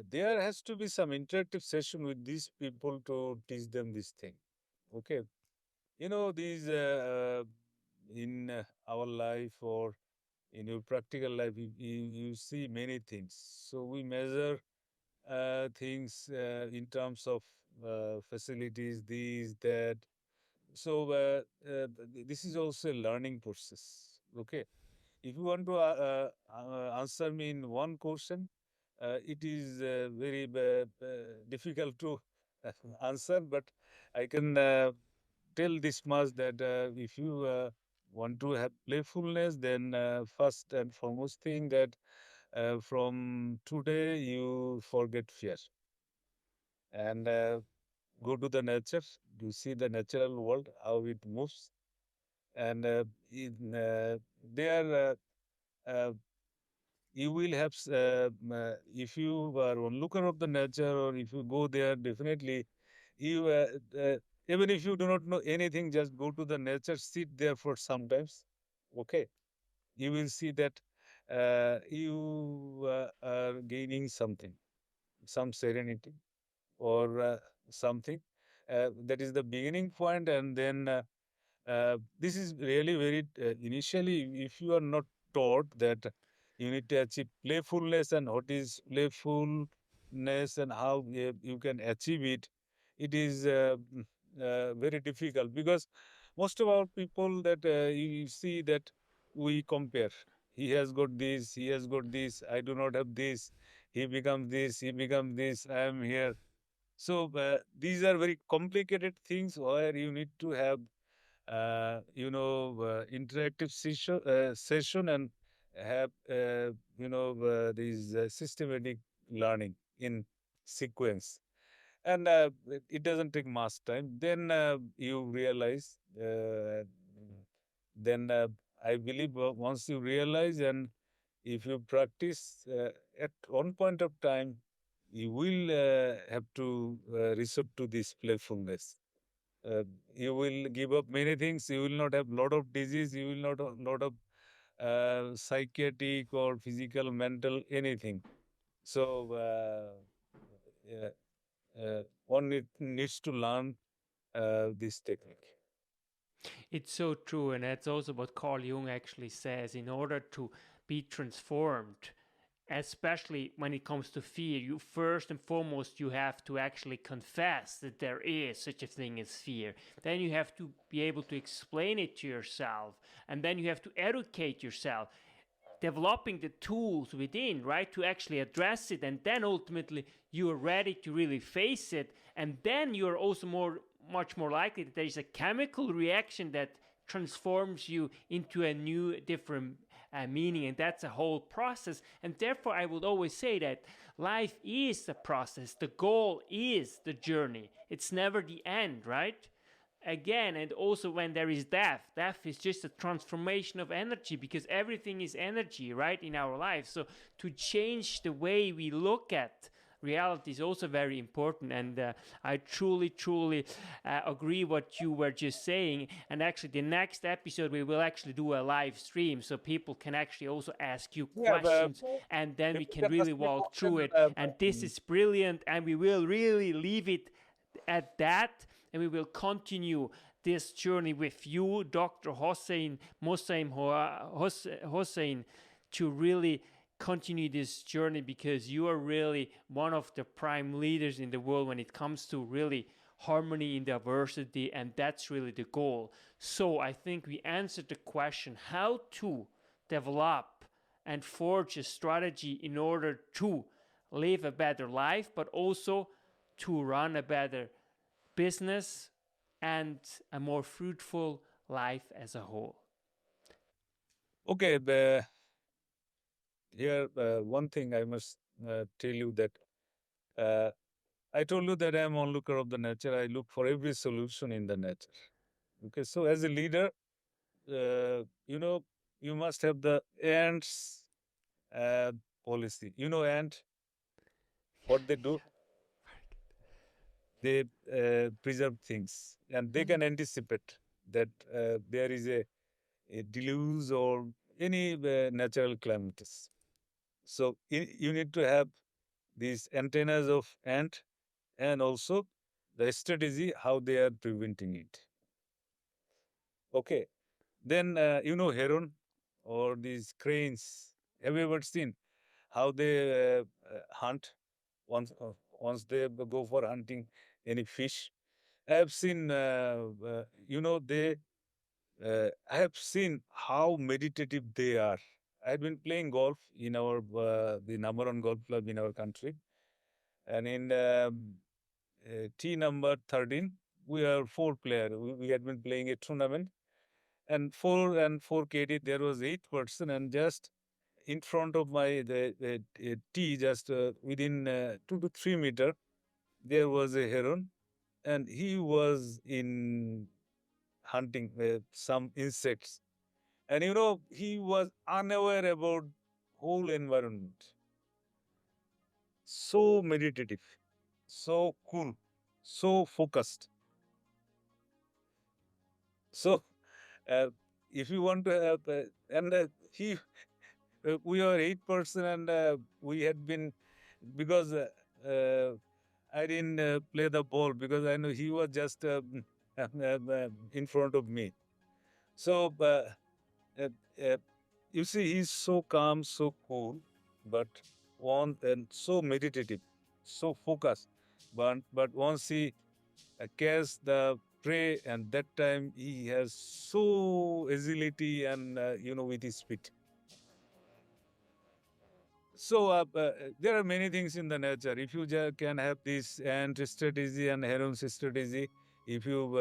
there has to be some interactive session with these people to teach them this thing. Okay, these in our life or in your practical life, you see many things. So we measure things in terms of facilities, these, that. So this is also a learning process. Okay, if you want to answer me in one question, it is very difficult to answer, but I can tell this much that if you want to have playfulness, then first and foremost thing that from today you forget fear and go to the nature. You see the natural world, how it moves, and there uh, you will have, if you are onlooker of the nature or if you go there, definitely you, even if you do not know anything, just go to the nature, sit there for sometimes. Okay. You will see that you are gaining something, some serenity or something. That is the beginning point, and then this is really very initially, if you are not taught that you need to achieve playfulness and what is playfulness and how you can achieve it, it is very difficult because most of our people that you see that we compare. He has got this, he has got this, I do not have this, he becomes this, he becomes this, I am here. So these are very complicated things where you need to have interactive session and have, these systematic learning in sequence. And it doesn't take much time. Then you realize, then I believe once you realize and if you practice at one point of time, you will have to resort to this playfulness. uh, you will give up many things. You will not have lot of disease. You will not have lot of psychiatric or physical, mental, anything. So one needs to learn this technique. It's so true, and that's also what Carl Jung actually says. In order to be transformed, especially when it comes to fear, you first and foremost you have to actually confess that there is such a thing as fear. Then you have to be able to explain it to yourself, and then you have to educate yourself, developing the tools within, right, to actually address it, and then ultimately you are ready to really face it, and then you are also much more likely that there is a chemical reaction that transforms you into a new, different meaning, and that's a whole process. And therefore, I would always say that life is a process. The goal is the journey. It's never the end, right? Again, and also when there is death is just a transformation of energy, because everything is energy, right, in our life. So to change the way we look at reality is also very important. And I truly agree what you were just saying. And actually, the next episode we will actually do a live stream, so people can actually also ask you questions, and then we people can really ask me walk question, through it. And this is brilliant, and we will really leave it at that, and we will continue this journey with you, Dr. Moazzem Hossein, to really continue this journey, because you are really one of the prime leaders in the world when it comes to really harmony in diversity, and that's really the goal. So I think we answered the question how to develop and forge a strategy in order to live a better life, but also to run a better business and a more fruitful life as a whole. Okay, here one thing I must tell you that I told you that I am onlooker of the nature. I look for every solution in the nature. Okay, so as a leader, you must have the ants policy. Ant, what they do? They preserve things, and they can anticipate that there is a deluge or any natural calamities. So you need to have these antennas of ant, and also the strategy how they are preventing it. Okay, then heron or these cranes. Have you ever seen how they hunt once they go for hunting any fish? I have seen, they. I have seen how meditative they are. I've been playing golf in our the number one golf club in our country, and in T number 13, we are 4 players. We had been playing a tournament, and 4 KD there was 8 person, and just in front of the tee, just within 2 to 3 meters, there was a heron, and he was in hunting some insects, and he was unaware about whole environment. So meditative, so cool, so focused. So if you want to have, and he, we are 8 person, and we had been, because I didn't play the ball because I know he was just in front of me. So you see, he's so calm, so cool, but and so meditative, so focused. But once he catches the prey, and that time he has so agility and with his feet. So there are many things in the nature. If you can have this ant strategy and heron strategy, if you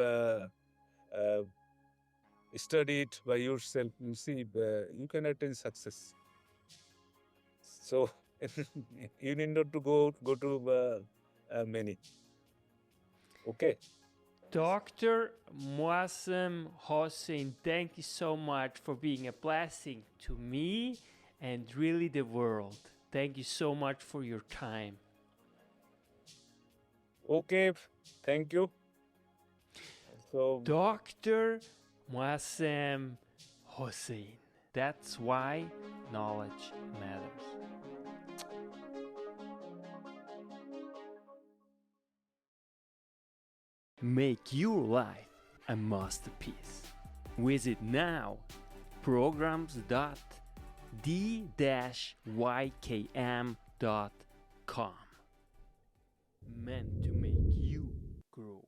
study it by yourself, you see you can attain success. So you need not to go to many. Okay. Dr. Moazzem Hossein, thank you so much for being a blessing to me and really the world. Thank you so much for your time. Okay, thank you. So, Dr. Moazzem Hossein. That's why knowledge matters. Make your life a masterpiece. Visit now programs.d-ykm.com. Meant to make you grow.